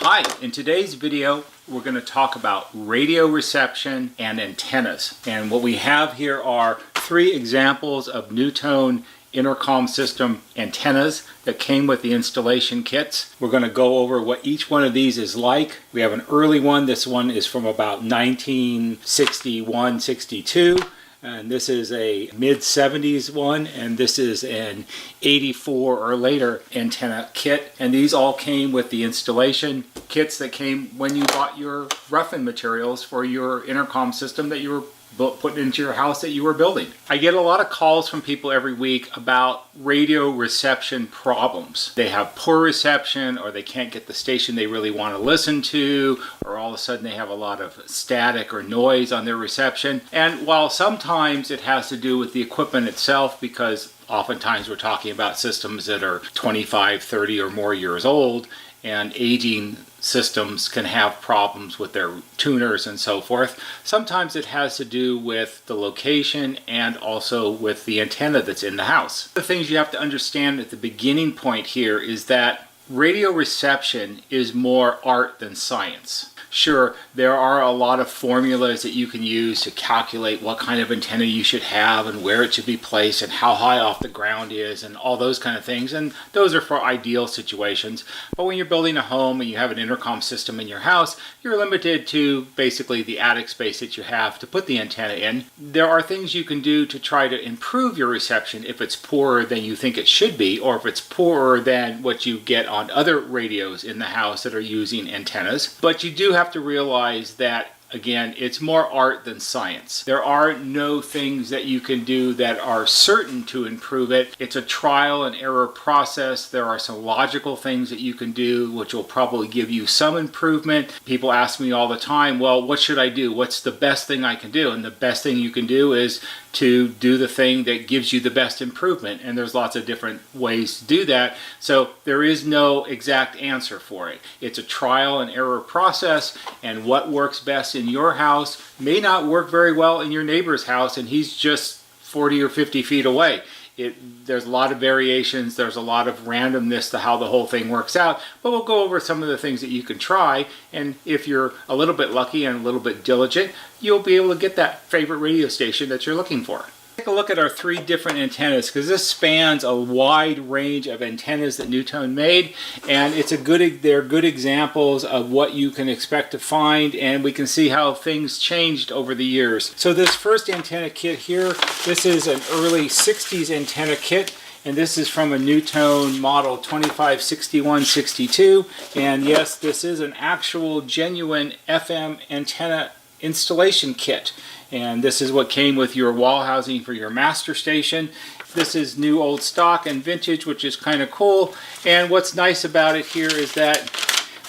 Hi, in today's video we're going to talk about radio reception and antennas. And what we have here are three examples of NuTone Intercom System antennas that came with the installation kits. We're going to go over what each one of these is like. We have an early one. This one is from about 1961-62. And this is a mid-70s one, and this is an 84 or later antenna kit. And these all came with the installation kits that came when you bought your roughing materials for your intercom system that you were putting into your house that you were building. I get a lot of calls from people every week about radio reception problems. They have poor reception, or they can't get the station they really want to listen to, or all of a sudden they have a lot of static or noise on their reception. And while sometimes it has to do with the equipment itself, because oftentimes we're talking about systems that are 25, 30 or more years old, and aging systems can have problems with their tuners and so forth. Sometimes it has to do with the location and also with the antenna that's in the house. The things you have to understand at the beginning point here is that radio reception is more art than science. Sure, there are a lot of formulas that you can use to calculate what kind of antenna you should have and where it should be placed and how high off the ground is and all those kind of things, and those are for ideal situations. But when you're building a home and you have an intercom system in your house, you're limited to basically the attic space that you have to put the antenna in. There are things you can do to try to improve your reception if it's poorer than you think it should be, or if it's poorer than what you get on other radios in the house that are using antennas. But you do have to realize that, again, it's more art than science. There are no things that you can do that are certain to improve it. It's a trial and error process. There are some logical things that you can do which will probably give you some improvement. People ask me all the time, well, what should I do? What's the best thing I can do? And the best thing you can do is to do the thing that gives you the best improvement. And there's lots of different ways to do that. So there is no exact answer for it. It's a trial and error process, and what works best in your house may not work very well in your neighbor's house, and he's just 40 or 50 feet away. There's a lot of variations, there's a lot of randomness to how the whole thing works out, but we'll go over some of the things that you can try, and if you're a little bit lucky and a little bit diligent, you'll be able to get that favorite radio station that you're looking for. Take a look at our three different antennas, because this spans a wide range of antennas that NuTone made, and they're good examples of what you can expect to find, and we can see how things changed over the years. So this first antenna kit here, this is an early 60s antenna kit, and this is from a NuTone model 2561-62, and yes, this is an actual genuine FM antenna installation kit. And this is what came with your wall housing for your master station. This is new old stock and vintage, which is kind of cool. And what's nice about it here is that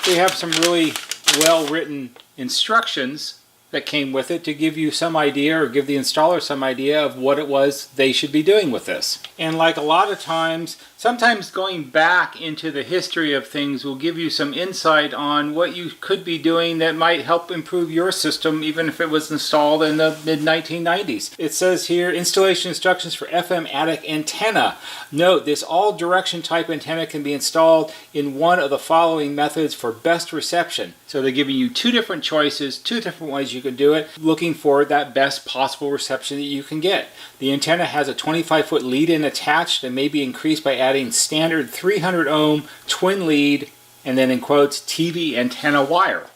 they have some really well written instructions that came with it to give you some idea, or give the installer some idea of what it was they should be doing with this. And like a lot of times, sometimes going back into the history of things will give you some insight on what you could be doing that might help improve your system, even if it was installed in the mid-1990s. It says here, installation instructions for FM attic antenna. Note, this all direction type antenna can be installed in one of the following methods for best reception. So they're giving you two different choices, two different ways you can do it, looking for that best possible reception that you can get. The antenna has a 25-foot lead-in attached and may be increased by adding standard 300 ohm twin lead, and then in quotes, TV antenna wire.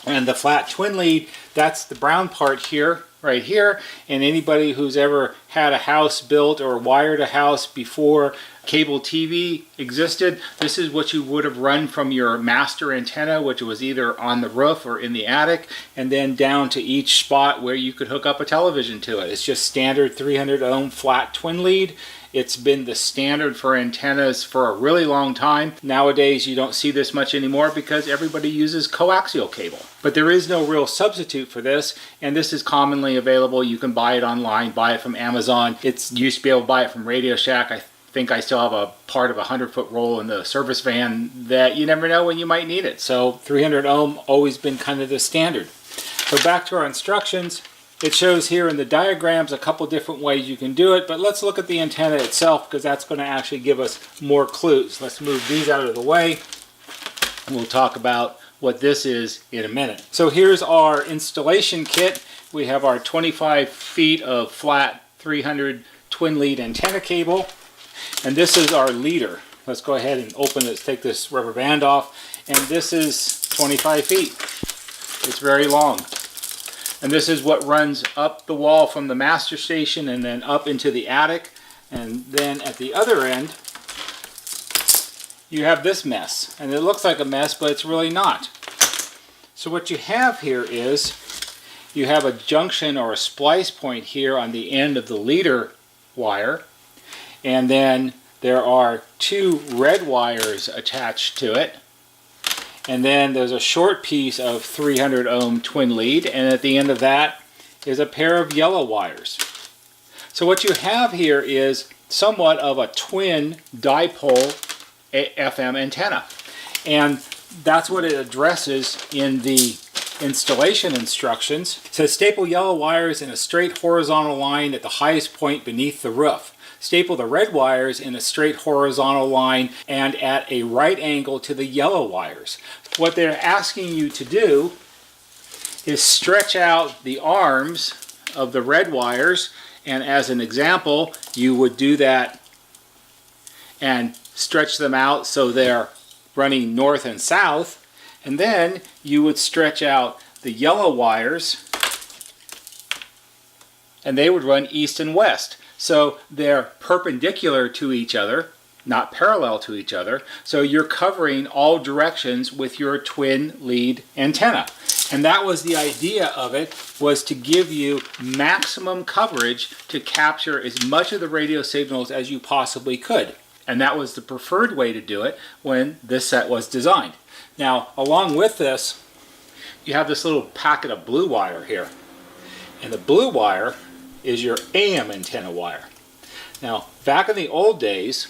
And the flat twin lead, that's the brown part here, right here, and anybody who's ever had a house built or wired a house before cable TV existed, this is what you would have run from your master antenna, which was either on the roof or in the attic, and then down to each spot where you could hook up a television to it. It's just standard 300 ohm flat twin lead. It's been the standard for antennas for a really long time. Nowadays you don't see this much anymore because everybody uses coaxial cable. But there is no real substitute for this, and this is commonly available. You can buy it online, buy it from Amazon. You used to be able to buy it from Radio Shack. I think I still have a part of a 100-foot roll in the service van that you never know when you might need it. So 300 ohm always been kind of the standard. So back to our instructions. It shows here in the diagrams a couple different ways you can do it, but let's look at the antenna itself because that's going to actually give us more clues. Let's move these out of the way. We'll talk about what this is in a minute. So here's our installation kit. We have our 25 feet of flat 300 twin lead antenna cable, and this is our leader. Let's go ahead and open this, take this rubber band off, and this is 25 feet. It's very long. And this is what runs up the wall from the master station and then up into the attic. And then at the other end, you have this mess. And it looks like a mess, but it's really not. So what you have here is, you have a junction or a splice point here on the end of the leader wire. And then there are two red wires attached to it. And then there's a short piece of 300 ohm twin lead, and at the end of that is a pair of yellow wires. So what you have here is somewhat of a twin dipole FM antenna, and that's what it addresses in the installation instructions. It says staple yellow wires in a straight horizontal line at the highest point beneath the roof. Staple the red wires in a straight horizontal line and at a right angle to the yellow wires. What they're asking you to do is stretch out the arms of the red wires, and as an example, you would do that and stretch them out so they're running north and south, and then you would stretch out the yellow wires and they would run east and west. So they're perpendicular to each other, not parallel to each other. So you're covering all directions with your twin lead antenna. And that was the idea of it, was to give you maximum coverage to capture as much of the radio signals as you possibly could. And that was the preferred way to do it when this set was designed. Now, along with this, you have this little packet of blue wire here. And the blue wire is your AM antenna wire. Now, back in the old days,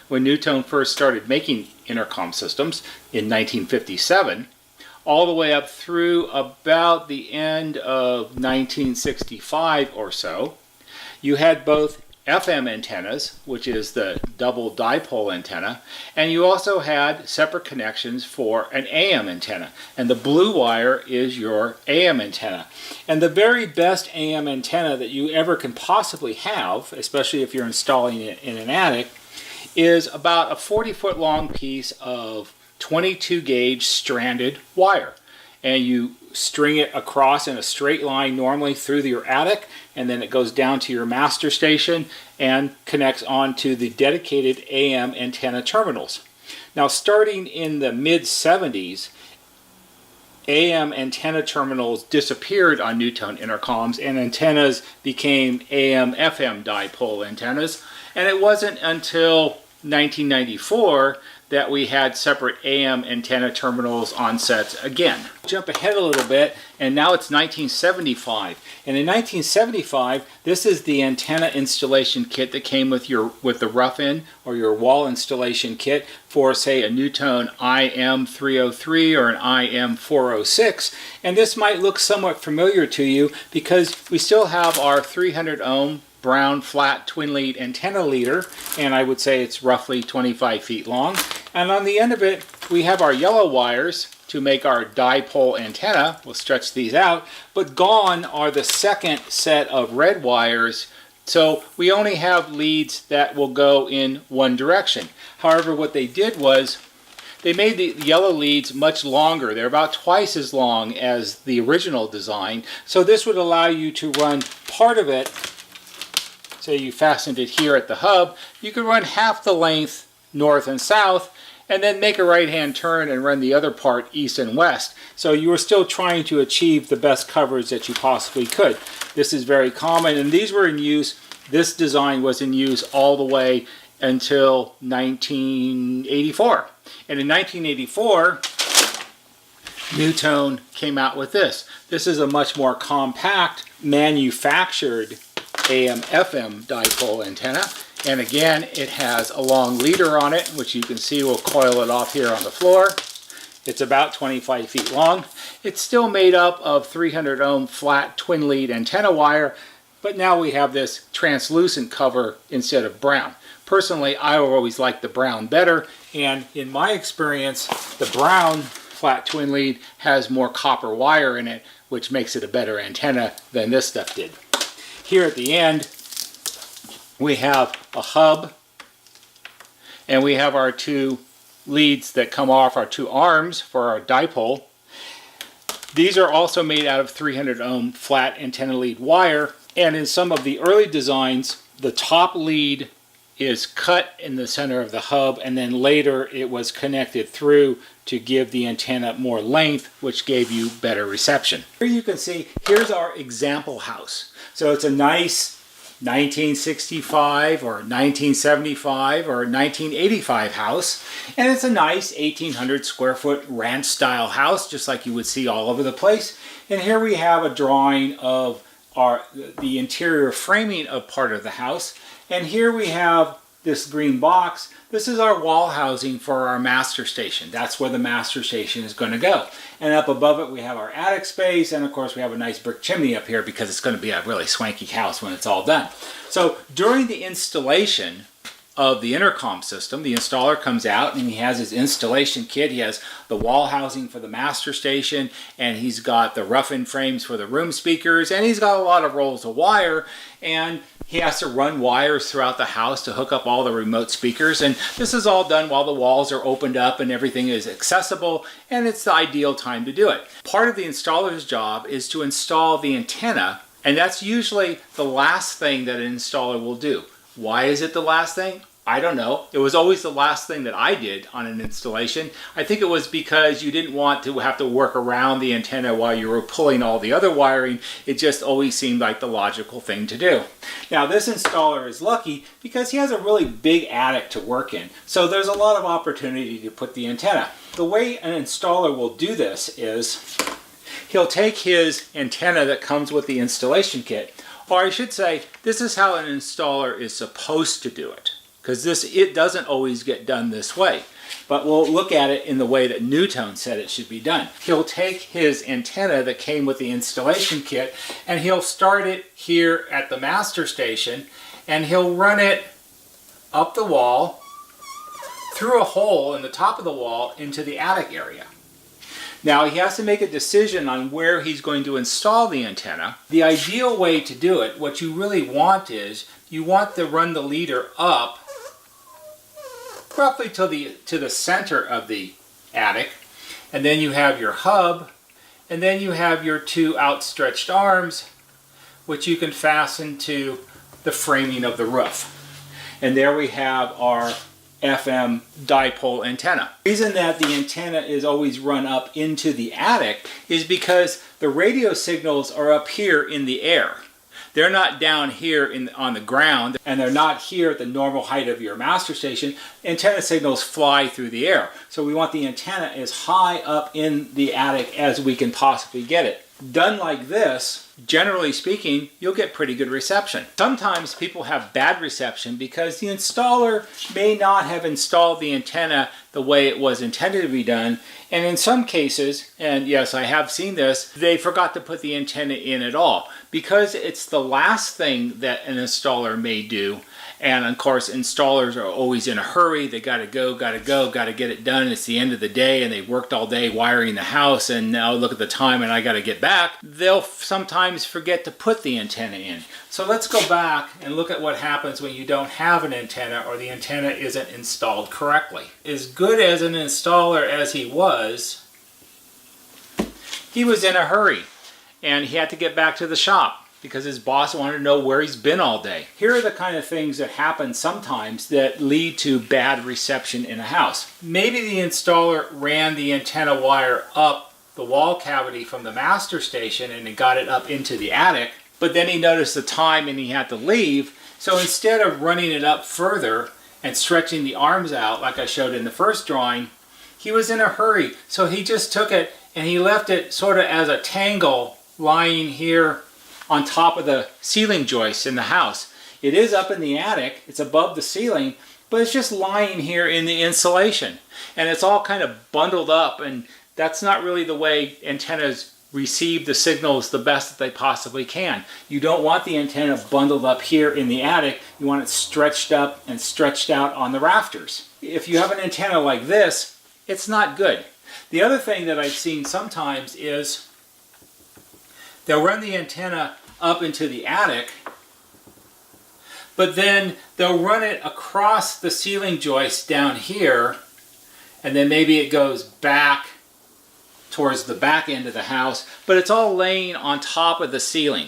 when NuTone first started making intercom systems in 1957, all the way up through about the end of 1965 or so, you had both FM antennas, which is the double dipole antenna, and you also had separate connections for an AM antenna. And the blue wire is your AM antenna. And the very best AM antenna that you ever can possibly have, especially if you're installing it in an attic, is about a 40-foot long piece of 22 gauge stranded wire. And you string it across in a straight line normally through your attic, and then it goes down to your master station and connects onto the dedicated AM antenna terminals. Now, starting in the mid-70s, AM antenna terminals disappeared on NuTone intercoms, and antennas became AM/FM dipole antennas. And it wasn't until 1994 that we had separate AM antenna terminals on sets again. Jump ahead a little bit, and now it's 1975. And in 1975, this is the antenna installation kit that came with the rough end or your wall installation kit for, say, a NuTone IM303 or an IM406. And this might look somewhat familiar to you because we still have our 300 ohm brown flat twin lead antenna leader, and I would say it's roughly 25 feet long. And on the end of it, we have our yellow wires to make our dipole antenna. We'll stretch these out, but gone are the second set of red wires. So we only have leads that will go in one direction. However, what they did was they made the yellow leads much longer. They're about twice as long as the original design. So this would allow you to run part of it. Say you fastened it here at the hub, you could run half the length north and south, and then make a right-hand turn and run the other part east and west. So you were still trying to achieve the best coverage that you possibly could. This is very common, and these were in use, this design was in use all the way until 1984. And in 1984, NuTone came out with this. This is a much more compact, manufactured AM/FM dipole antenna, and again it has a long leader on it, which you can see will coil it off here on the floor. It's about 25 feet long. It's still made up of 300 ohm flat twin lead antenna wire, but now we have this translucent cover instead of brown. Personally, I always like the brown better, and in my experience, the brown flat twin lead has more copper wire in it, which makes it a better antenna than this stuff did. Here at the end, we have a hub, and we have our two leads that come off, our two arms for our dipole. These are also made out of 300 ohm flat antenna lead wire, and in some of the early designs, the top lead is cut in the center of the hub, and then later it was connected through to give the antenna more length, which gave you better reception. Here you can see, here's our example house. So it's a nice 1965 or 1975 or 1985 house, and it's a nice 1800 square foot ranch style house, just like you would see all over the place. And here we have a drawing of the interior framing of part of the house, and here we have this green box. This is our wall housing for our master station. That's where the master station is going to go. And up above it we have our attic space, and of course we have a nice brick chimney up here because it's going to be a really swanky house when it's all done. So during the installation of the intercom system, the installer comes out and he has his installation kit. He has the wall housing for the master station, and he's got the rough-in frames for the room speakers, and he's got a lot of rolls of wire, and he has to run wires throughout the house to hook up all the remote speakers, and this is all done while the walls are opened up and everything is accessible, and it's the ideal time to do it. Part of the installer's job is to install the antenna, and that's usually the last thing that an installer will do. Why is it the last thing? I don't know. It was always the last thing that I did on an installation. I think it was because you didn't want to have to work around the antenna while you were pulling all the other wiring. It just always seemed like the logical thing to do. Now this installer is lucky because he has a really big attic to work in. So there's a lot of opportunity to put the antenna. The way an installer will do this is he'll take his antenna that comes with the installation kit, or I should say, this is how an installer is supposed to do it, because it doesn't always get done this way. But we'll look at it in the way that NuTone said it should be done. He'll take his antenna that came with the installation kit, and he'll start it here at the master station, and he'll run it up the wall, through a hole in the top of the wall into the attic area. Now he has to make a decision on where he's going to install the antenna. The ideal way to do it, what you really want is, you want to run the leader up roughly to the center of the attic, and then you have your hub, and then you have your two outstretched arms, which you can fasten to the framing of the roof. And there we have our FM dipole antenna. The reason that the antenna is always run up into the attic is because the radio signals are up here in the air. They're not down here on the ground, and they're not here at the normal height of your master station. Antenna signals fly through the air. So we want the antenna as high up in the attic as we can possibly get it. Done like this, generally speaking, you'll get pretty good reception. Sometimes people have bad reception because the installer may not have installed the antenna the way it was intended to be done, and in some cases, and yes, I have seen this, they forgot to put the antenna in at all. Because it's the last thing that an installer may do, and of course installers are always in a hurry, they gotta get it done, it's the end of the day and they worked all day wiring the house, and now look at the time and I gotta get back, they'll sometimes forget to put the antenna in. So let's go back and look at what happens when you don't have an antenna or the antenna isn't installed correctly. As good as an installer as he was in a hurry, and he had to get back to the shop because his boss wanted to know where he's been all day. Here are the kind of things that happen sometimes that lead to bad reception in a house. Maybe the installer ran the antenna wire up the wall cavity from the master station and it got it up into the attic, but then he noticed the time and he had to leave. So instead of running it up further and stretching the arms out like I showed in the first drawing, he was in a hurry. So he just took it and he left it sort of as a tangle lying here on top of the ceiling joists in the house. It is up in the attic, it's above the ceiling, but it's just lying here in the insulation. And it's all kind of bundled up, and that's not really the way antennas receive the signals the best that they possibly can. You don't want the antenna bundled up here in the attic. You want it stretched up and stretched out on the rafters. If you have an antenna like this, it's not good. The other thing that I've seen sometimes is they'll run the antenna up into the attic, but then they'll run it across the ceiling joist down here, and then maybe it goes back towards the back end of the house, but it's all laying on top of the ceiling.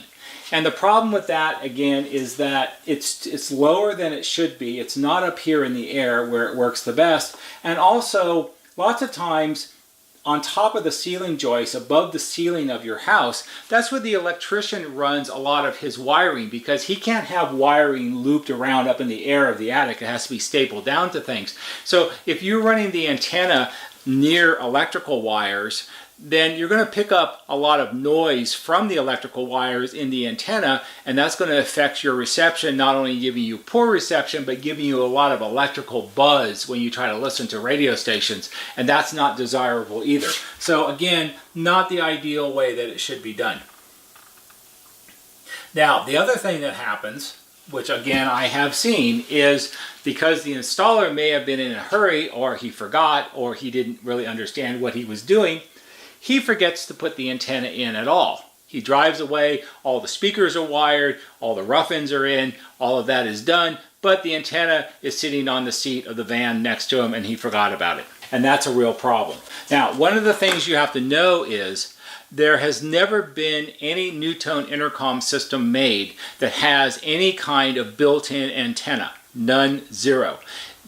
And the problem with that, again, is that it's lower than it should be. It's not up here in the air where it works the best. And also, lots of times, on top of the ceiling joist, above the ceiling of your house, that's where the electrician runs a lot of his wiring, because he can't have wiring looped around up in the air of the attic. It has to be stapled down to things. So if you're running the antenna near electrical wires, then you're going to pick up a lot of noise from the electrical wires in the antenna, and that's going to affect your reception, not only giving you poor reception, but giving you a lot of electrical buzz when you try to listen to radio stations, and that's not desirable either. So again, not the ideal way that it should be done. Now, the other thing that happens, which again I have seen, is because the installer may have been in a hurry, or he forgot, or he didn't really understand what he was doing, he forgets to put the antenna in at all. He drives away, all the speakers are wired, all the rough-ins are in, all of that is done, but the antenna is sitting on the seat of the van next to him and he forgot about it. And that's a real problem. Now, one of the things you have to know is there has never been any NuTone intercom system made that has any kind of built-in antenna. None, zero.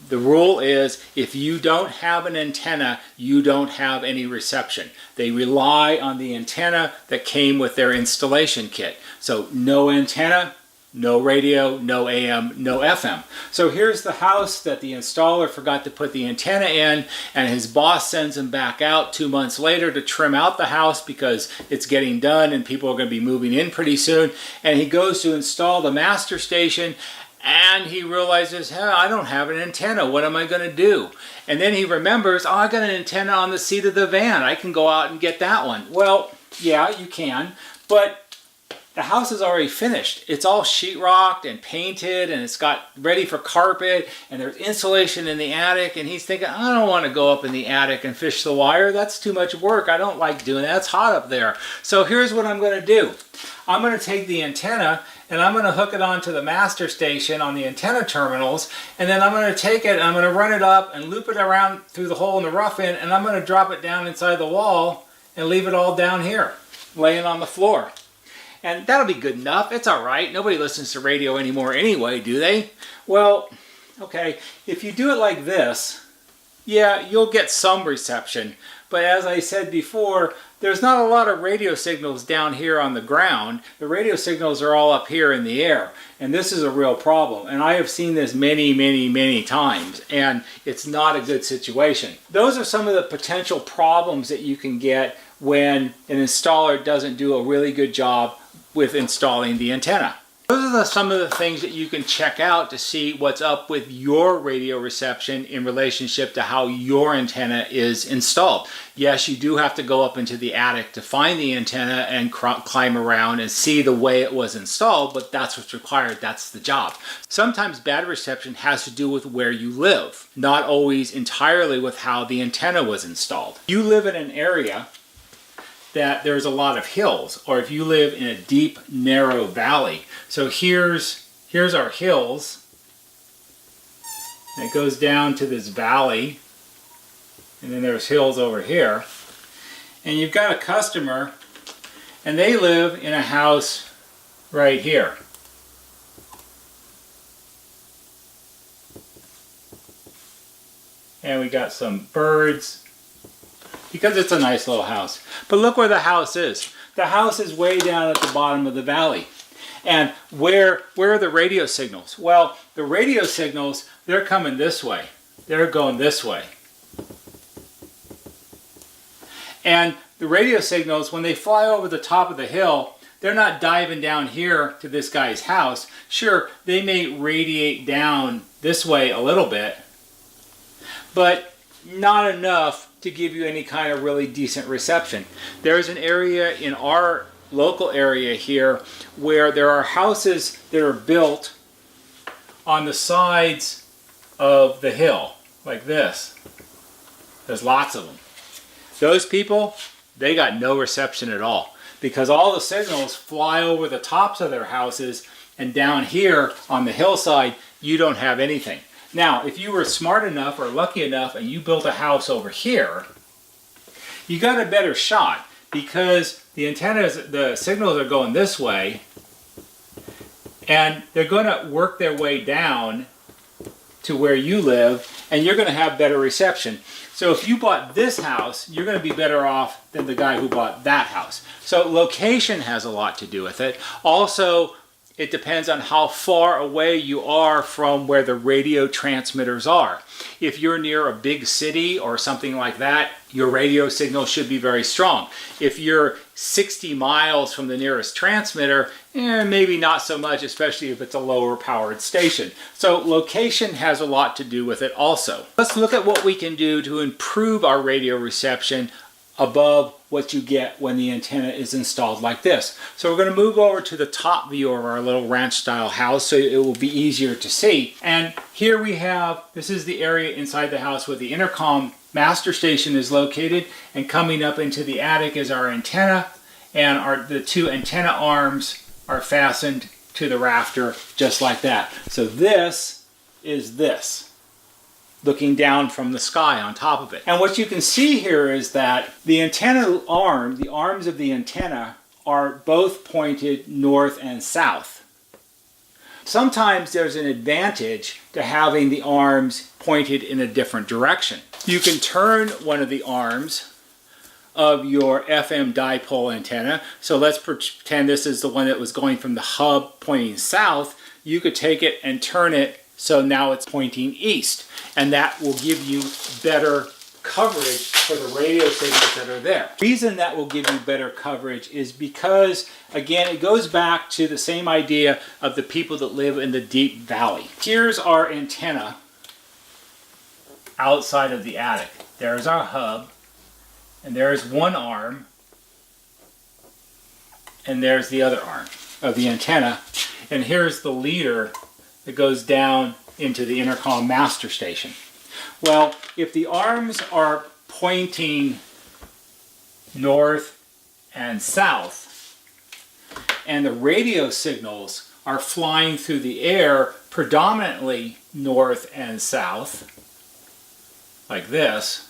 The rule is if you don't have an antenna, you don't have any reception. They rely on the antenna that came with their installation kit. So no antenna, no radio, no AM, no FM. So here's the house that the installer forgot to put the antenna in, and his boss sends him back out 2 months later to trim out the house because it's getting done and people are going to be moving in pretty soon. And he goes to install the master station, and he realizes, hey, I don't have an antenna. What am I going to do? And then he remembers, oh, I got an antenna on the seat of the van. I can go out and get that one. Well, yeah, you can, but the house is already finished. It's all sheetrocked and painted, and it's got ready for carpet, and there's insulation in the attic, and he's thinking, I don't want to go up in the attic and fish the wire. That's too much work. I don't like doing that. It's hot up there. So here's what I'm going to do. I'm going to take the antenna and I'm going to hook it onto the master station on the antenna terminals, and then I'm going to take it and I'm going to run it up and loop it around through the hole in the rough end, and I'm going to drop it down inside the wall and leave it all down here, laying on the floor. And that'll be good enough. It's all right. Nobody listens to radio anymore anyway, do they? Well, okay, if you do it like this, yeah, you'll get some reception. But as I said before, there's not a lot of radio signals down here on the ground. The radio signals are all up here in the air. And this is a real problem. And I have seen this many, many, many times. And it's not a good situation. Those are some of the potential problems that you can get when an installer doesn't do a really good job with installing the antenna. Those are some of the things that you can check out to see what's up with your radio reception in relationship to how your antenna is installed. Yes, you do have to go up into the attic to find the antenna and climb around and see the way it was installed, but that's what's required. That's the job. Sometimes bad reception has to do with where you live, not always entirely with how the antenna was installed. You live in an area that there's a lot of hills, or if you live in a deep, narrow valley. So here's our hills, and it goes down to this valley, and then there's hills over here. And you've got a customer, and they live in a house right here. And we got some birds, because it's a nice little house. But look where the house is. The house is way down at the bottom of the valley. And where are the radio signals? Well, the radio signals, they're coming this way. They're going this way. And the radio signals, when they fly over the top of the hill, they're not diving down here to this guy's house. Sure, they may radiate down this way a little bit, but not enough to give you any kind of really decent reception. There's an area in our local area here where there are houses that are built on the sides of the hill, like this. There's lots of them. Those people, they got no reception at all because all the signals fly over the tops of their houses, and down here on the hillside, you don't have anything. Now, if you were smart enough or lucky enough and you built a house over here, you got a better shot because the antennas, the signals are going this way, and they're going to work their way down to where you live, and you're going to have better reception. So if you bought this house, you're going to be better off than the guy who bought that house. So location has a lot to do with it. Also, it depends on how far away you are from where the radio transmitters are. If you're near a big city or something like that, your radio signal should be very strong. If you're 60 miles from the nearest transmitter, maybe not so much, especially if it's a lower powered station. So location has a lot to do with it also. Let's look at what we can do to improve our radio reception above what you get when the antenna is installed like this. So we're going to move over to the top view of our little ranch style house so it will be easier to see. And here we have, this is the area inside the house where the intercom master station is located, and coming up into the attic is our antenna, and the two antenna arms are fastened to the rafter just like that. So this is this, looking down from the sky on top of it. And what you can see here is that the antenna arm, the arms of the antenna, are both pointed north and south. Sometimes there's an advantage to having the arms pointed in a different direction. You can turn one of the arms of your FM dipole antenna. So let's pretend this is the one that was going from the hub pointing south. You could take it and turn it so now it's pointing east, and that will give you better coverage for the radio signals that are there. The reason that will give you better coverage is because, again, it goes back to the same idea of the people that live in the deep valley. Here's our antenna outside of the attic. There's our hub, and there's one arm, and there's the other arm of the antenna, and here's the leader that goes down into the intercom master station. Well, if the arms are pointing north and south, and the radio signals are flying through the air predominantly north and south, like this,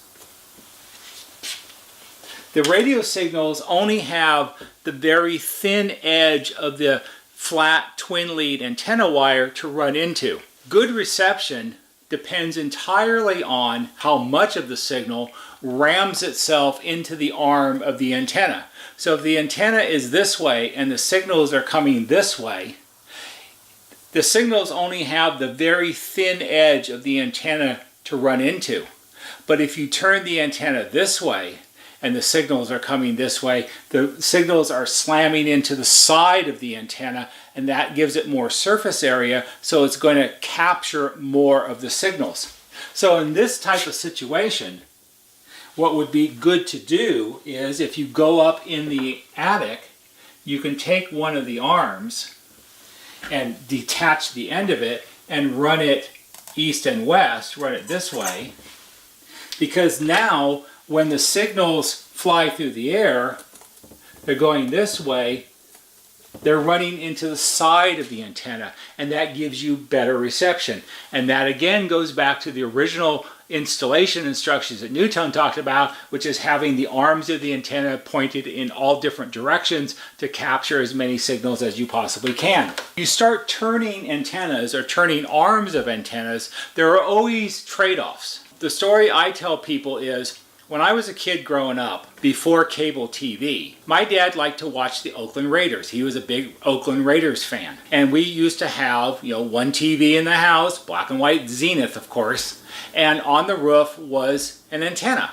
the radio signals only have the very thin edge of the flat twin lead antenna wire to run into. Good reception depends entirely on how much of the signal rams itself into the arm of the antenna. So if the antenna is this way and the signals are coming this way, the signals only have the very thin edge of the antenna to run into. But if you turn the antenna this way and the signals are coming this way, the signals are slamming into the side of the antenna, and that gives it more surface area, so it's going to capture more of the signals. So in this type of situation, what would be good to do is, if you go up in the attic, you can take one of the arms and detach the end of it and run it east and west, run it this way, because now when the signals fly through the air, they're going this way, they're running into the side of the antenna, and that gives you better reception. And that again goes back to the original installation instructions that NuTone talked about, which is having the arms of the antenna pointed in all different directions to capture as many signals as you possibly can. You start turning antennas or turning arms of antennas, there are always trade-offs. The story I tell people is, when I was a kid growing up, before cable TV, my dad liked to watch the Oakland Raiders. He was a big Oakland Raiders fan. And we used to have, one TV in the house, black and white Zenith, of course, and on the roof was an antenna.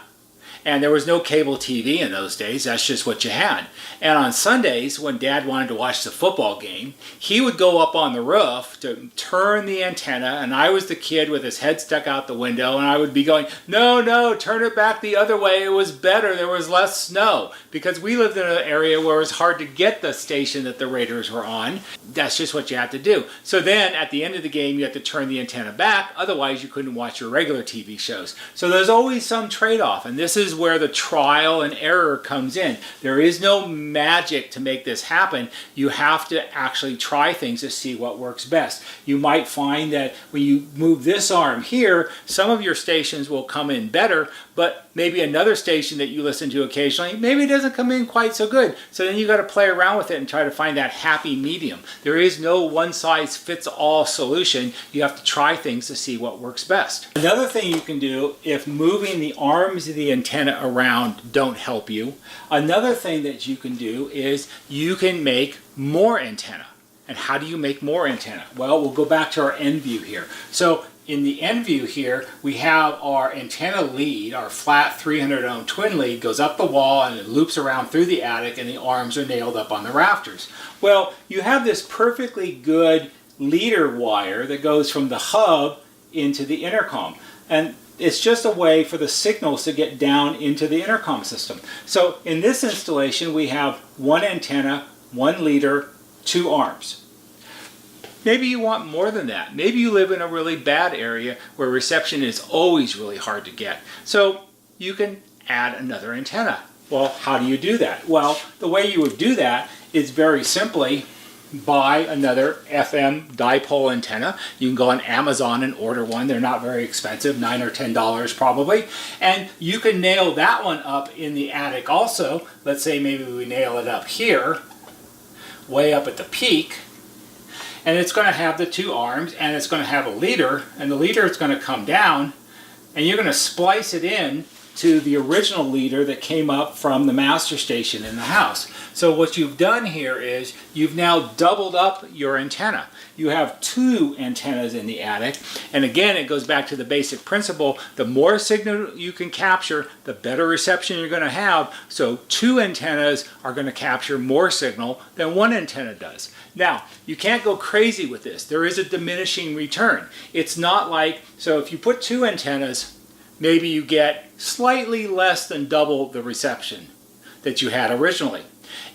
And there was no cable TV in those days. That's just what you had. And on Sundays, when Dad wanted to watch the football game, he would go up on the roof to turn the antenna, and I was the kid with his head stuck out the window, and I would be going, no, no, turn it back the other way. It was better. There was less snow. Because we lived in an area where it was hard to get the station that the Raiders were on. That's just what you had to do. So then at the end of the game, you had to turn the antenna back. Otherwise, you couldn't watch your regular TV shows. So there's always some trade-off, and this is where the trial and error comes in. There is no magic to make this happen. You have to actually try things to see what works best. You might find that when you move this arm here, some of your stations will come in better, but maybe another station that you listen to occasionally, maybe it doesn't come in quite so good. So then you got to play around with it and try to find that happy medium. There is no one-size-fits-all solution. You have to try things to see what works best. Another thing you can do if moving the arms of the antenna around don't help you, another thing that you can do is you can make more antenna. And how do you make more antenna? Well, we'll go back to our end view here. So in the end view here, we have our antenna lead, our flat 300 ohm twin lead goes up the wall and it loops around through the attic, and the arms are nailed up on the rafters. Well, you have this perfectly good leader wire that goes from the hub into the intercom. And it's just a way for the signals to get down into the intercom system. So in this installation, we have one antenna, one leader, two arms. Maybe you want more than that. Maybe you live in a really bad area where reception is always really hard to get. So you can add another antenna. Well, how do you do that? Well, the way you would do that is very simply buy another FM dipole antenna. You can go on Amazon and order one. They're not very expensive, $9 or $10 probably. And you can nail that one up in the attic also. Let's say maybe we nail it up here, way up at the peak. And it's going to have the two arms, and it's going to have a leader, and the leader is going to come down, and you're going to splice it in to the original leader that came up from the master station in the house. So what you've done here is you've now doubled up your antenna. You have two antennas in the attic, and again it goes back to the basic principle: the more signal you can capture, the better reception you're going to have. So two antennas are going to capture more signal than one antenna does. Now, you can't go crazy with this. There is a diminishing return. It's not like, so if you put two antennas, maybe you get slightly less than double the reception that you had originally.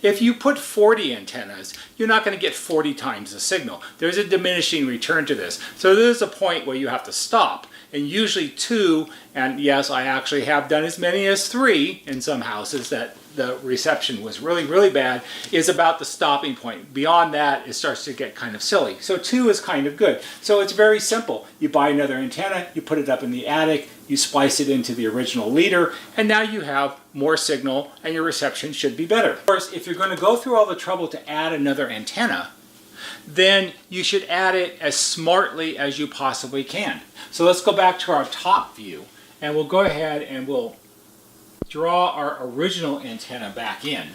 If you put 40 antennas, you're not going to get 40 times the signal. There's a diminishing return to this. So there's a point where you have to stop. And usually two, and yes, I actually have done as many as three in some houses that the reception was really, really bad, is about the stopping point. Beyond that, it starts to get kind of silly. So two is kind of good. So it's very simple. You buy another antenna, you put it up in the attic, you splice it into the original leader, and now you have more signal and your reception should be better. Of course, if you're going to go through all the trouble to add another antenna, then you should add it as smartly as you possibly can. So let's go back to our top view, and we'll go ahead and we'll draw our original antenna back in.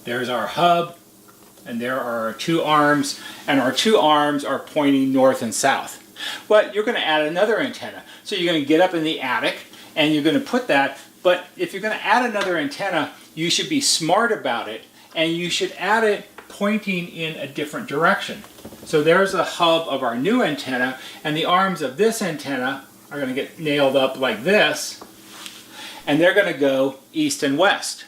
There's our hub, and there are our two arms, and our two arms are pointing north and south. But you're going to add another antenna. So you're going to get up in the attic, and you're going to put that, but if you're going to add another antenna, you should be smart about it, and you should add it pointing in a different direction. So there's the hub of our new antenna, and the arms of this antenna are going to get nailed up like this, and they're going to go east and west.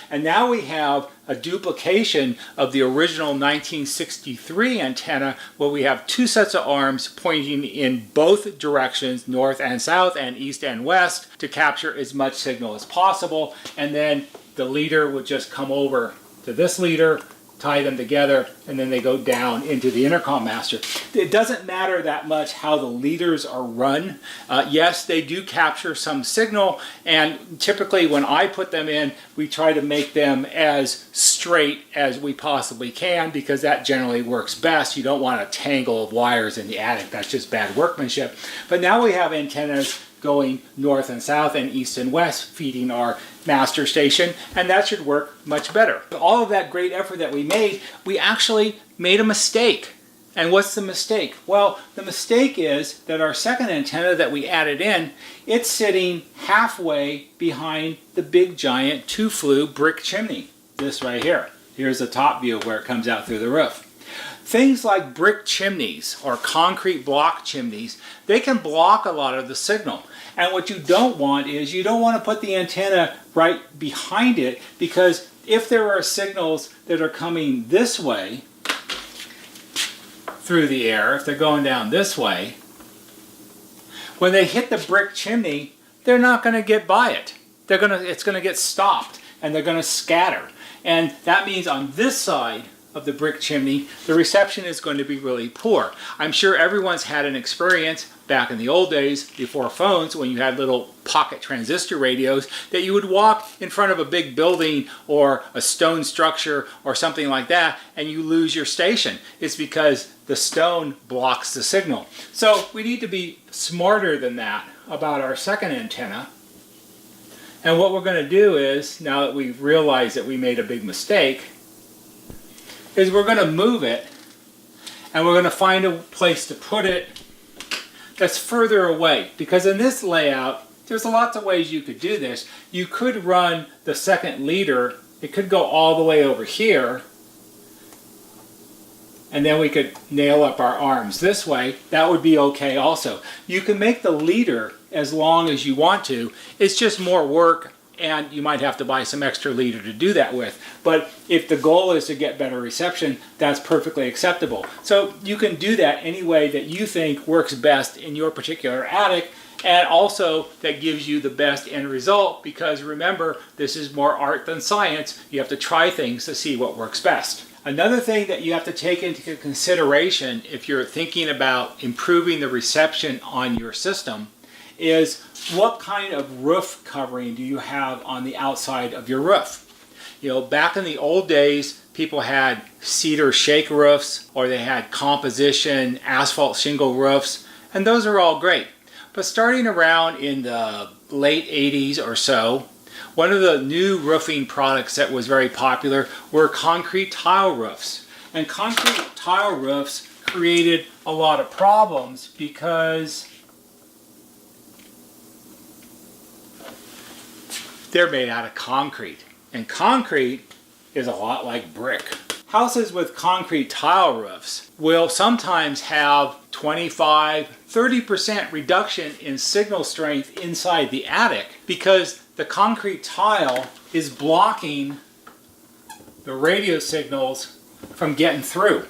And now we have a duplication of the original 1963 antenna where we have two sets of arms pointing in both directions, north and south and east and west, to capture as much signal as possible. And then the leader would just come over to this leader, tie them together, and then they go down into the intercom master. It doesn't matter that much how the leaders are run. Yes, they do capture some signal, and typically when I put them in, we try to make them as straight as we possibly can, because that generally works best. You don't want a tangle of wires in the attic. That's just bad workmanship. But now we have antennas going north and south and east and west, feeding our master station, and that should work much better. All of that great effort that we made, we actually made a mistake. And what's the mistake? Well, the mistake is that our second antenna that we added in, it's sitting halfway behind the big giant 2-flue brick chimney. This right here. Here's the top view of where it comes out through the roof. Things like brick chimneys or concrete block chimneys, they can block a lot of the signal. And what you don't want is you don't want to put the antenna right behind it, because if there are signals that are coming this way through the air, if they're going down this way, when they hit the brick chimney, they're not going to get by it. It's going to get stopped and they're going to scatter. And that means on this side of the brick chimney, the reception is going to be really poor. I'm sure everyone's had an experience back in the old days before phones, when you had little pocket transistor radios, that you would walk in front of a big building or a stone structure or something like that and you lose your station. It's because the stone blocks the signal. So we need to be smarter than that about our second antenna. And what we're going to do is, now that we've realized that we made a big mistake, is we're going to move it, and we're going to find a place to put it that's further away. Because in this layout, there's lots of ways you could do this. You could run the second leader, it could go all the way over here, and then we could nail up our arms this way. That would be okay also. You can make the leader as long as you want to. It's just more work, and you might have to buy some extra leader to do that with. But if the goal is to get better reception, that's perfectly acceptable. So you can do that any way that you think works best in your particular attic, and also that gives you the best end result, because remember, this is more art than science. You have to try things to see what works best. Another thing that you have to take into consideration if you're thinking about improving the reception on your system is what kind of roof covering do you have on the outside of your roof. You know, back in the old days, people had cedar shake roofs, or they had composition asphalt shingle roofs, and those are all great. But starting around in the late 80s or so, one of the new roofing products that was very popular were concrete tile roofs. And concrete tile roofs created a lot of problems because they're made out of concrete. And concrete is a lot like brick. Houses with concrete tile roofs will sometimes have 25–30% reduction in signal strength inside the attic, because the concrete tile is blocking the radio signals from getting through.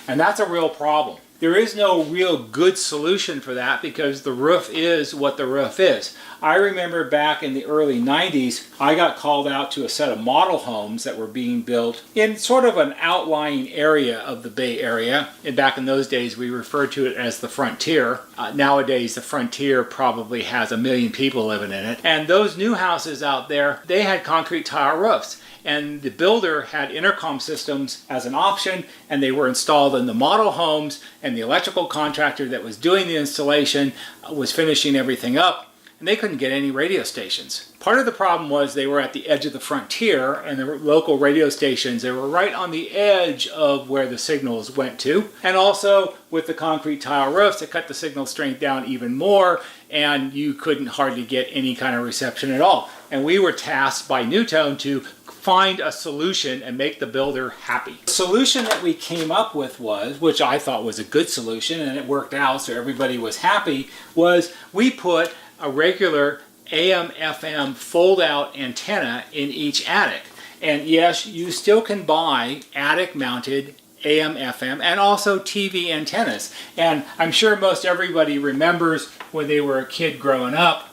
And that's a real problem. There is no real good solution for that, because the roof is what the roof is. I remember back in the early 90s, I got called out to a set of model homes that were being built in sort of an outlying area of the Bay Area. And back in those days, we referred to it as the frontier. Nowadays, the frontier probably has 1 million people living in it. And those new houses out there, they had concrete tile roofs. And the builder had intercom systems as an option, and they were installed in the model homes, and the electrical contractor that was doing the installation was finishing everything up, and they couldn't get any radio stations. Part of the problem was they were at the edge of the frontier, and the local radio stations, they were right on the edge of where the signals went to. And also with the concrete tile roofs, it cut the signal strength down even more, and you couldn't hardly get any kind of reception at all. And we were tasked by NuTone to find a solution and make the builder happy. The solution that we came up with was, which I thought was a good solution, and it worked out so everybody was happy, was we put a regular AM/FM fold-out antenna in each attic. And yes, you still can buy attic-mounted AM/FM and also TV antennas. And I'm sure most everybody remembers when they were a kid growing up,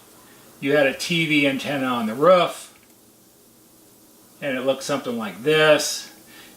you had a TV antenna on the roof, and it looked something like this,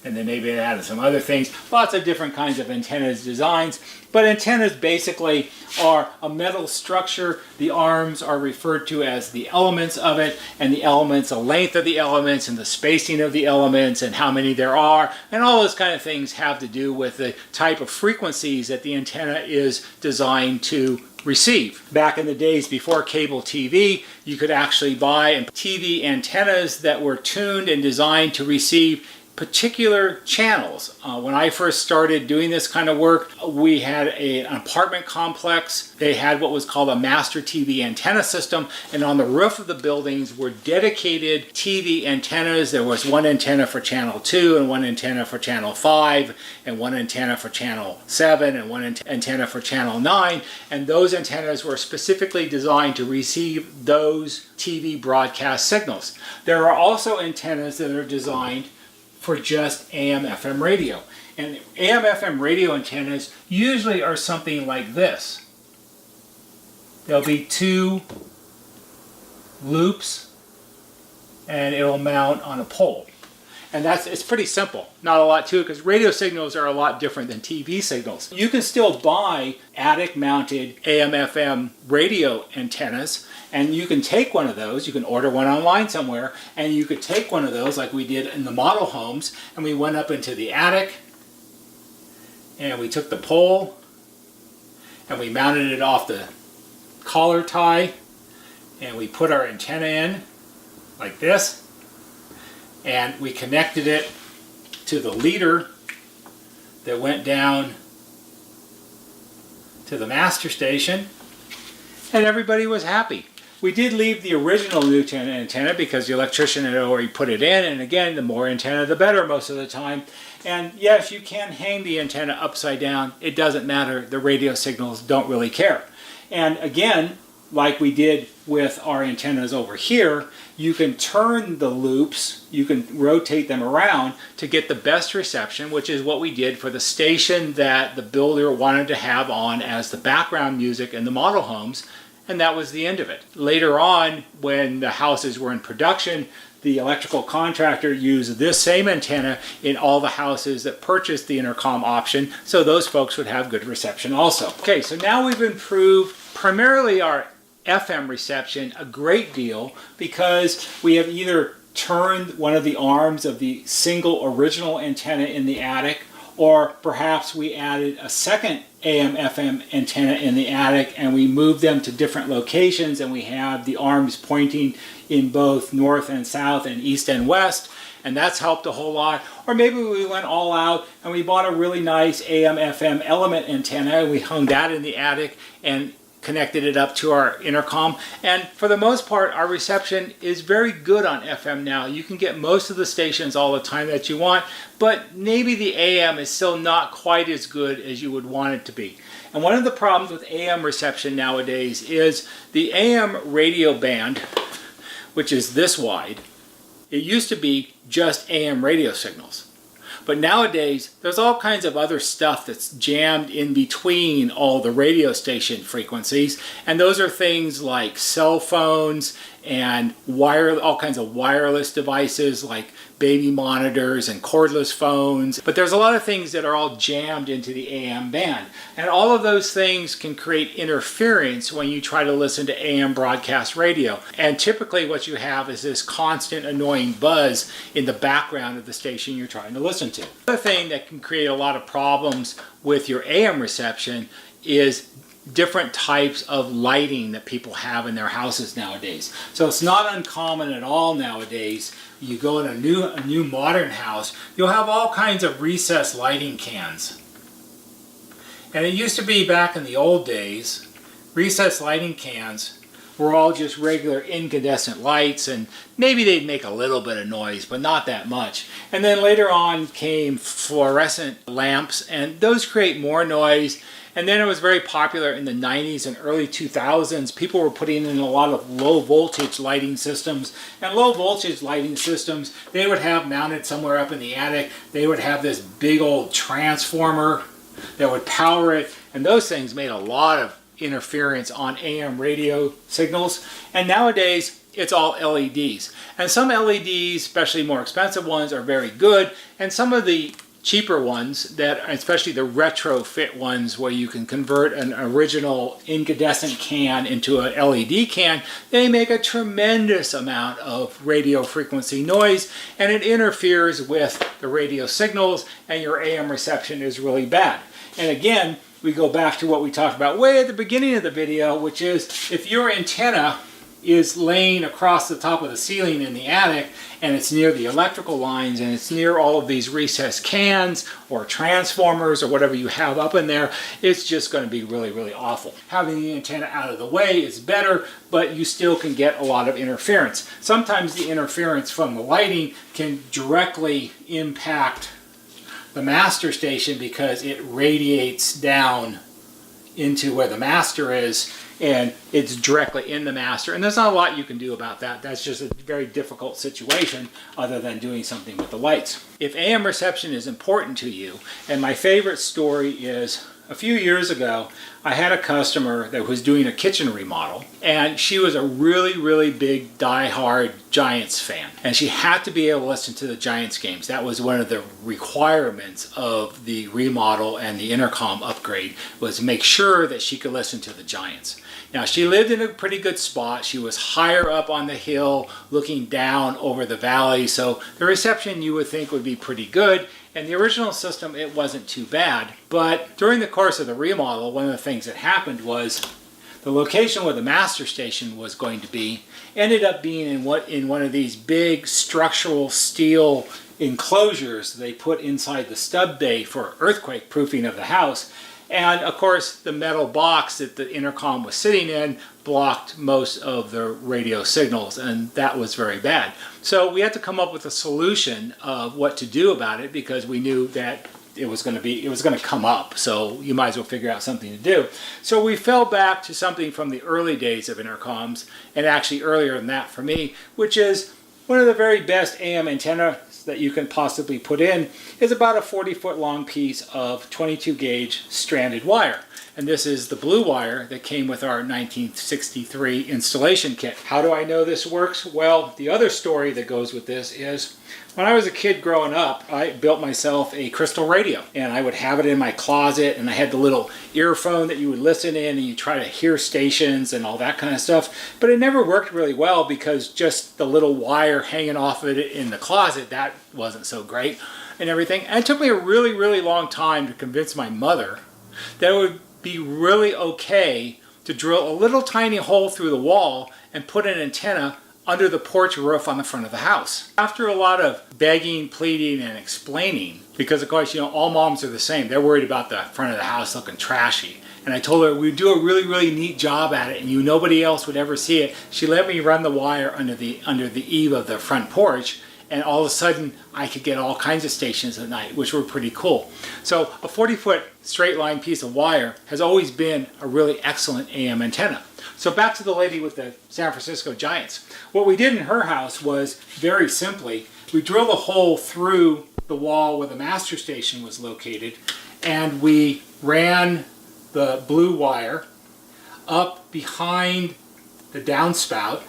and then maybe it had some other things. Lots of different kinds of antennas designs, but antennas basically are a metal structure. The arms are referred to as the elements of it, and the elements, the length of the elements, and the spacing of the elements, and how many there are, and all those kind of things have to do with the type of frequencies that the antenna is designed to receive. Back in the days before cable TV, you could actually buy TV antennas that were tuned and designed to receive particular channels. When I first started doing this kind of work, we had an apartment complex. They had what was called a master TV antenna system, and on the roof of the buildings were dedicated TV antennas. There was one antenna for channel 2 and one antenna for channel 5 and one antenna for channel 7 and one antenna for channel 9, and those antennas were specifically designed to receive those TV broadcast signals. There are also antennas that are designed for just AM/FM radio. And AM/FM radio antennas usually are something like this. There'll be 2 loops and it'll mount on a pole. And it's pretty simple. Not a lot to it because radio signals are a lot different than TV signals. You can still buy attic-mounted AM/FM radio antennas, and you can take one of those. You can order one online somewhere, and you could take one of those like we did in the model homes, and we went up into the attic, and we took the pole, and we mounted it off the collar tie, and we put our antenna in like this, and we connected it to the leader that went down to the master station, and everybody was happy. We did leave the original NuTone antenna because the electrician had already put it in, and again, the more antenna the better most of the time. And yes, you can hang the antenna upside down. It doesn't matter. The radio signals don't really care. And again, like we did with our antennas over here, you can turn the loops, you can rotate them around to get the best reception, which is what we did for the station that the builder wanted to have on as the background music in the model homes, and that was the end of it. Later on, when the houses were in production, the electrical contractor used this same antenna in all the houses that purchased the intercom option, so those folks would have good reception also. Okay, so now we've improved primarily our FM reception a great deal because we have either turned one of the arms of the single original antenna in the attic, or perhaps we added a second AM/FM antenna in the attic and we moved them to different locations, and we have the arms pointing in both north and south and east and west, and that's helped a whole lot. Or maybe we went all out and we bought a really nice AM/FM element antenna and we hung that in the attic and connected it up to our intercom, and for the most part our reception is very good on FM now. You can get most of the stations all the time that you want, but maybe the AM is still not quite as good as you would want it to be. And one of the problems with AM reception nowadays is the AM radio band, which is this wide. It used to be just AM radio signals. But nowadays, there's all kinds of other stuff that's jammed in between all the radio station frequencies, and those are things like cell phones and all kinds of wireless devices like baby monitors and cordless phones. But there's a lot of things that are all jammed into the AM band, and all of those things can create interference when you try to listen to AM broadcast radio. And typically what you have is this constant annoying buzz in the background of the station you're trying to listen to. Another thing that can create a lot of problems with your AM reception is different types of lighting that people have in their houses nowadays. So it's not uncommon at all nowadays. You go in a new modern house, you'll have all kinds of recessed lighting cans. And it used to be back in the old days, recessed lighting cans were all just regular incandescent lights, and maybe they'd make a little bit of noise, but not that much. And then later on came fluorescent lamps, and those create more noise. And then it was very popular in the 90s and early 2000s. People were putting in a lot of low voltage lighting systems. And low voltage lighting systems, they would have mounted somewhere up in the attic, they would have this big old transformer that would power it. And those things made a lot of interference on AM radio signals. And nowadays, it's all LEDs. And some LEDs, especially more expensive ones, are very good. And some of the cheaper ones, that especially the retrofit ones where you can convert an original incandescent can into an LED can, they make a tremendous amount of radio frequency noise, and it interferes with the radio signals, and your AM reception is really bad. And again, we go back to what we talked about way at the beginning of the video, which is if your antenna is laying across the top of the ceiling in the attic, and it's near the electrical lines, and it's near all of these recessed cans or transformers or whatever you have up in there, it's just going to be really, really awful. Having the antenna out of the way is better, but you still can get a lot of interference. Sometimes the interference from the lighting can directly impact the master station because it radiates down into where the master is, and it's directly in the master, and there's not a lot you can do about that. That's just a very difficult situation other than doing something with the lights. If AM reception is important to you, and my favorite story is a few years ago, I had a customer that was doing a kitchen remodel, and she was a really, really big die-hard Giants fan, and she had to be able to listen to the Giants games. That was one of the requirements of the remodel and the intercom upgrade, was to make sure that she could listen to the Giants. Now, she lived in a pretty good spot. She was higher up on the hill, looking down over the valley, so the reception you would think would be pretty good. And the original system, it wasn't too bad. But during the course of the remodel, one of the things that happened was the location where the master station was going to be ended up being in one of these big structural steel enclosures they put inside the stub bay for earthquake proofing of the house. And of course, the metal box that the intercom was sitting in blocked most of the radio signals, and that was very bad. So we had to come up with a solution of what to do about it, because we knew that it was going to come up, so you might as well figure out something to do. So we fell back to something from the early days of intercoms, and actually earlier than that for me, which is one of the very best AM antennas that you can possibly put in is about a 40-foot long piece of 22 gauge stranded wire. And this is the blue wire that came with our 1963 installation kit. How do I know this works? Well, the other story that goes with this is when I was a kid growing up, I built myself a crystal radio, and I would have it in my closet, and I had the little earphone that you would listen in and you try to hear stations and all that kind of stuff. But it never worked really well because just the little wire hanging off of it in the closet, that wasn't so great and everything. And it took me a really, really long time to convince my mother that it would be really okay to drill a little tiny hole through the wall and put an antenna under the porch roof on the front of the house. After a lot of begging, pleading, and explaining, because of course, you know, all moms are the same. They're worried about the front of the house looking trashy. And I told her we'd do a really, really neat job at it, and nobody else would ever see it. She let me run the wire under the eave of the front porch, and all of a sudden I could get all kinds of stations at night, which were pretty cool. So a 40-foot straight line piece of wire has always been a really excellent AM antenna. So back to the lady with the San Francisco Giants. What we did in her house was, very simply, we drilled a hole through the wall where the master station was located, and we ran the blue wire up behind the downspout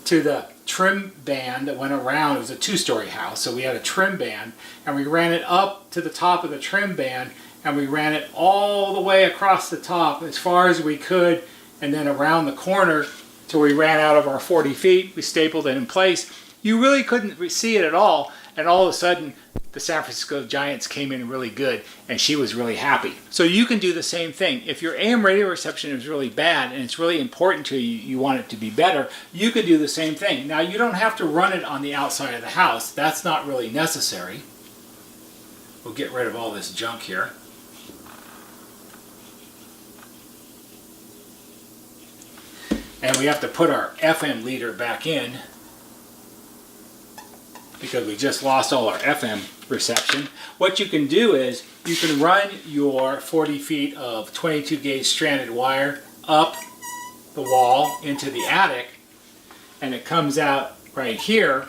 to the trim band that went around. It was a two-story house, so we had a trim band, and we ran it up to the top of the trim band, and we ran it all the way across the top as far as we could, and then around the corner till we ran out of our 40 feet. We stapled it in place. You really couldn't see it at all, and all of a sudden the San Francisco Giants came in really good, and she was really happy. So you can do the same thing. If your AM radio reception is really bad and it's really important to you, you want it to be better, you can do the same thing. Now, you don't have to run it on the outside of the house. That's not really necessary. We'll get rid of all this junk here. And we have to put our FM leader back in, because we just lost all our FM reception. What you can do is you can run your 40 feet of 22 gauge stranded wire up the wall into the attic, and it comes out right here,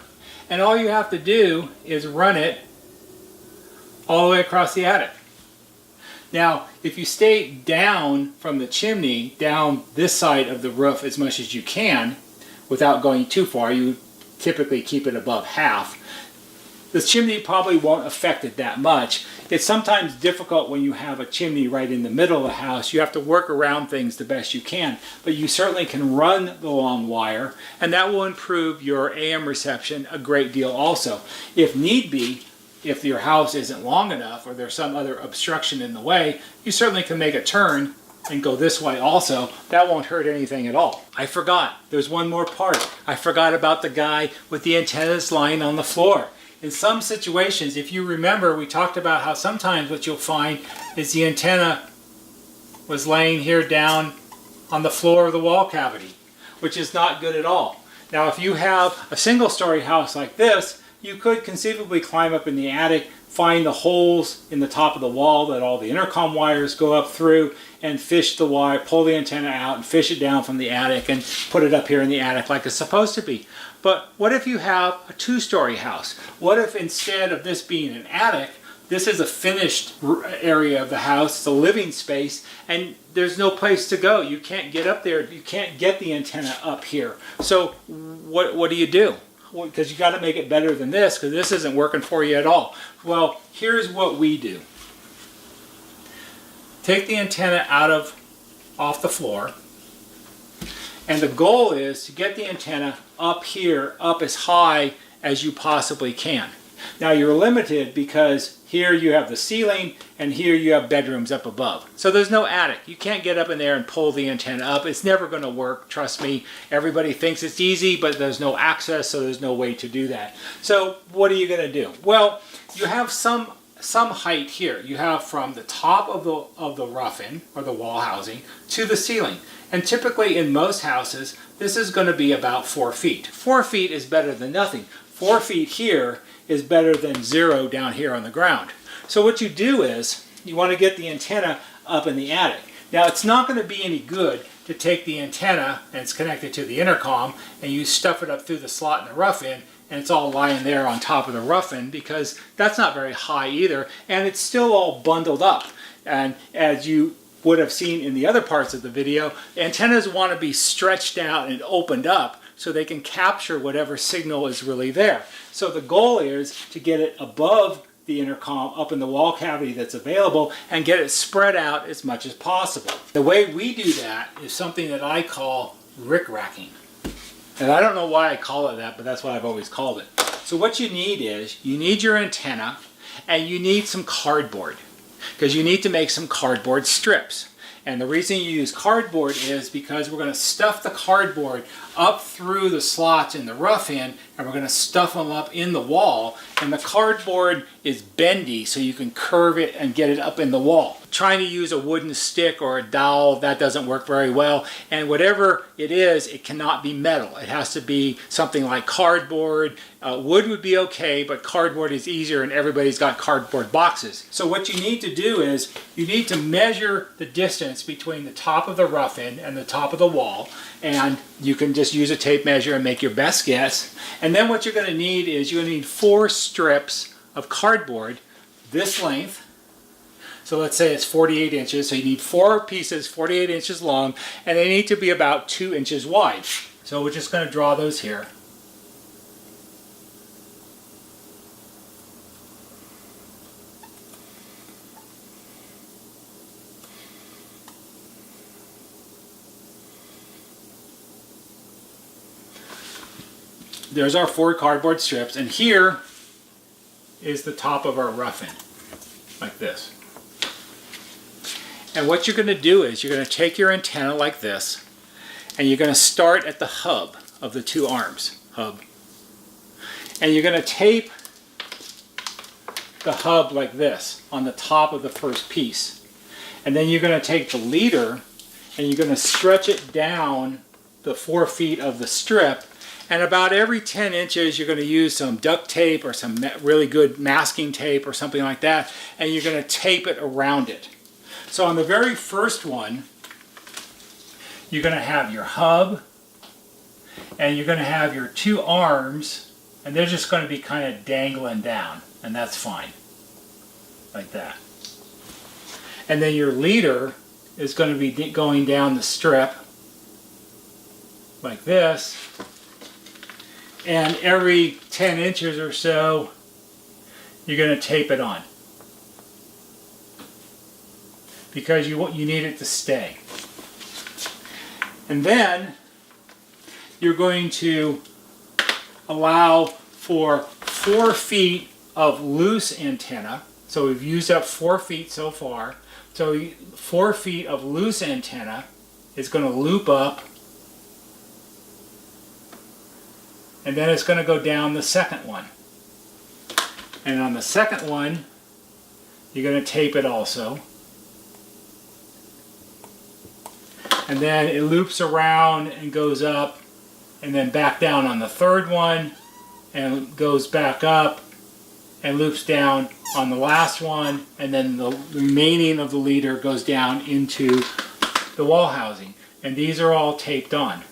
and all you have to do is run it all the way across the attic. Now, if you stay down from the chimney, down this side of the roof as much as you can, without going too far, you typically keep it above half, the chimney probably won't affect it that much. It's sometimes difficult when you have a chimney right in the middle of the house. You have to work around things the best you can, but you certainly can run the long wire, and that will improve your AM reception a great deal also. If need be, if your house isn't long enough or there's some other obstruction in the way, you certainly can make a turn and go this way also, that won't hurt anything at all. I forgot, there's one more part. I forgot about the guy with the antennas lying on the floor. In some situations, if you remember, we talked about how sometimes what you'll find is the antenna was laying here down on the floor of the wall cavity, which is not good at all. Now, if you have a single-story house like this, you could conceivably climb up in the attic, find the holes in the top of the wall that all the intercom wires go up through, and fish the wire, pull the antenna out and fish it down from the attic and put it up here in the attic like it's supposed to be. But what if you have a two-story house? What if instead of this being an attic, this is a finished area of the house, the living space, and there's no place to go. You can't get up there. You can't get the antenna up here. So what do you do? Because you got to make it better than this, because this isn't working for you at all. Well, here's what we do. Take the antenna off the floor, and the goal is to get the antenna up here, up as high as you possibly can. Now you're limited because here you have the ceiling and here you have bedrooms up above. So there's no attic. You can't get up in there and pull the antenna up. It's never going to work, trust me. Everybody thinks it's easy, but there's no access, so there's no way to do that. So what are you going to do? Well, you have some height here. You have from the top of the rough-in or the wall housing to the ceiling. And typically in most houses, this is going to be about 4 feet. 4 feet is better than nothing. 4 feet here is better than 0 down here on the ground. So what you do is you want to get the antenna up in the attic. Now it's not going to be any good to take the antenna and it's connected to the intercom and you stuff it up through the slot in the rough-in and it's all lying there on top of the rough-in, because that's not very high either, and it's still all bundled up. And as you would have seen in the other parts of the video, antennas want to be stretched out and opened up so they can capture whatever signal is really there. So the goal is to get it above the intercom, up in the wall cavity that's available, and get it spread out as much as possible. The way we do that is something that I call rick-racking. And I don't know why I call it that, but that's what I've always called it. So what you need is, you need your antenna, and you need some cardboard, because you need to make some cardboard strips. And the reason you use cardboard is because we're going to stuff the cardboard up through the slots in the rough-in, and we're going to stuff them up in the wall. And the cardboard is bendy, so you can curve it and get it up in the wall. Trying to use a wooden stick or a dowel, that doesn't work very well. And whatever it is, it cannot be metal. It has to be something like cardboard. Wood would be okay, but cardboard is easier, and everybody's got cardboard boxes. So what you need to do is you need to measure the distance between the top of the rough-in and the top of the wall, and you can just use a tape measure and make your best guess. And then what you're going to need is you're going to need 4 strips of cardboard this length. So let's say it's 48 inches, so you need 4 pieces 48 inches long, and they need to be about 2 inches wide. So we're just going to draw those here. There's our 4 cardboard strips, and here is the top of our rough-in, like this. And what you're going to do is you're going to take your antenna like this, and you're going to start at the hub of the 2 arms, hub. And you're going to tape the hub like this on the top of the first piece. And then you're going to take the leader and you're going to stretch it down the 4 feet of the strip. And about every 10 inches, you're going to use some duct tape or some really good masking tape or something like that, and you're going to tape it around it. So on the very first one, you're going to have your hub, and you're going to have your 2 arms, and they're just going to be kind of dangling down, and that's fine, like that. And then your leader is going to be going down the strip, like this. And every 10 inches or so, you're going to tape it on, because you need it to stay. And then you're going to allow for 4 feet of loose antenna. So we've used up 4 feet so far. So 4 feet of loose antenna is going to loop up, and then it's going to go down the second one. And on the second one, you're going to tape it also. And then it loops around and goes up and then back down on the third one and goes back up and loops down on the last one, and then the remaining of the leader goes down into the wall housing. And these are all taped on.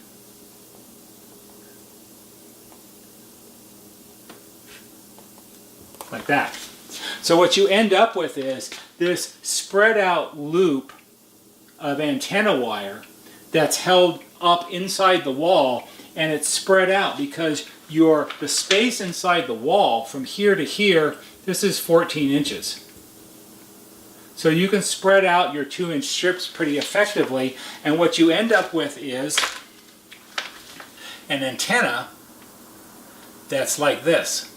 Like that. So what you end up with is this spread out loop of antenna wire that's held up inside the wall, and it's spread out because the space inside the wall from here to here, this is 14 inches. So you can spread out your 2-inch strips pretty effectively, and what you end up with is an antenna that's like this.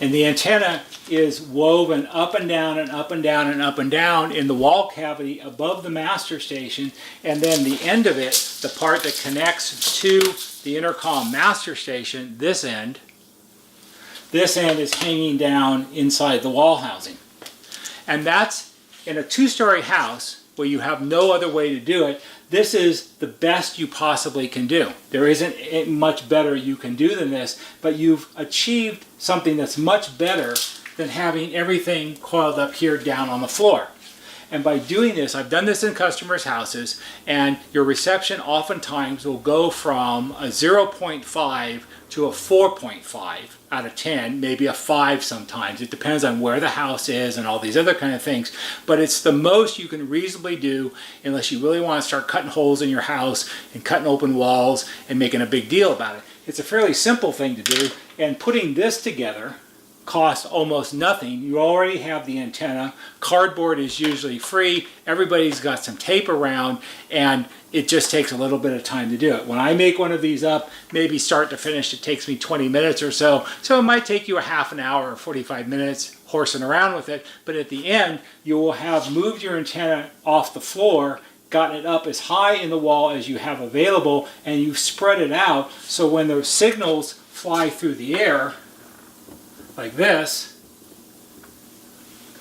And the antenna is woven up and down and up and down and up and down in the wall cavity above the master station, and then the end of it, the part that connects to the intercom master station, this end is hanging down inside the wall housing. And that's in a 2-story house where you have no other way to do it. This is the best you possibly can do. There isn't much better you can do than this, but you've achieved something that's much better than having everything coiled up here down on the floor. And by doing this, I've done this in customers' houses, and your reception oftentimes will go from a 0.5 to a 4.5 out of 10, maybe a 5 sometimes. It depends on where the house is and all these other kind of things. But it's the most you can reasonably do unless you really want to start cutting holes in your house and cutting open walls and making a big deal about it. It's a fairly simple thing to do, and putting this together costs almost nothing. You already have the antenna. Cardboard is usually free. Everybody's got some tape around, and it just takes a little bit of time to do it. When I make one of these up, maybe start to finish, it takes me 20 minutes or so. So it might take you a half an hour or 45 minutes horsing around with it. But at the end, you will have moved your antenna off the floor, gotten it up as high in the wall as you have available, and you've spread it out so when those signals fly through the air, like this,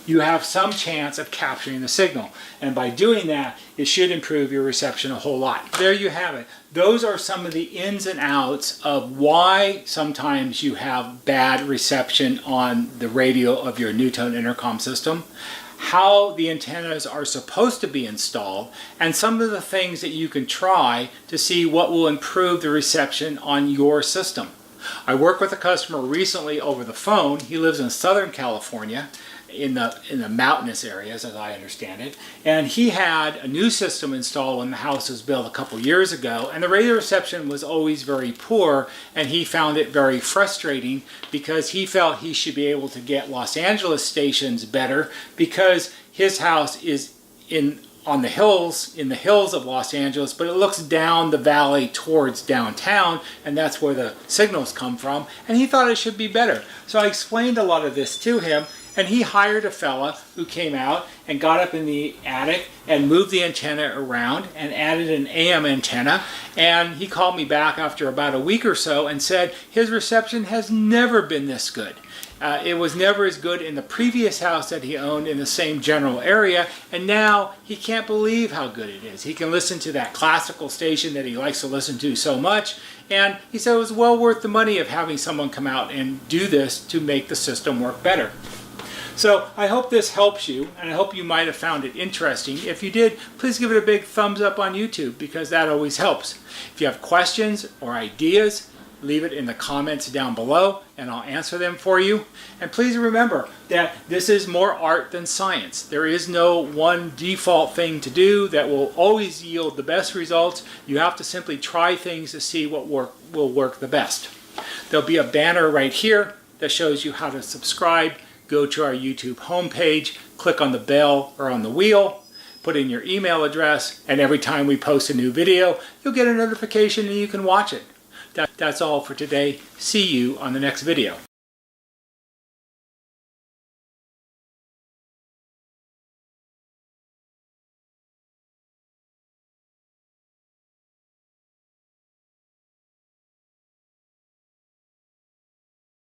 you have some chance of capturing the signal. And by doing that, it should improve your reception a whole lot. There you have it. Those are some of the ins and outs of why sometimes you have bad reception on the radio of your NuTone intercom system, how the antennas are supposed to be installed, and some of the things that you can try to see what will improve the reception on your system. I worked with a customer recently over the phone. He lives in Southern California in the mountainous areas, as I understand it, and he had a new system installed when the house was built a couple years ago, and the radio reception was always very poor, and he found it very frustrating because he felt he should be able to get Los Angeles stations better because his house is in the hills of Los Angeles, but it looks down the valley towards downtown, and that's where the signals come from, and he thought it should be better. So I explained a lot of this to him, and he hired a fella who came out and got up in the attic and moved the antenna around and added an AM antenna, and he called me back after about a week or so and said his reception has never been this good. It was never as good in the previous house that he owned in the same general area, and now he can't believe how good it is. He can listen to that classical station that he likes to listen to so much, and he said it was well worth the money of having someone come out and do this to make the system work better. So I hope this helps you, and I hope you might have found it interesting. If you did, please give it a big thumbs up on YouTube, because that always helps. If you have questions or ideas, leave it in the comments down below and I'll answer them for you. And please remember that this is more art than science. There is no one default thing to do that will always yield the best results. You have to simply try things to see what will work the best. There'll be a banner right here that shows you how to subscribe. Go to our YouTube homepage, click on the bell or on the wheel, put in your email address, and every time we post a new video, you'll get a notification and you can watch it. That's all for today. See you on the next video.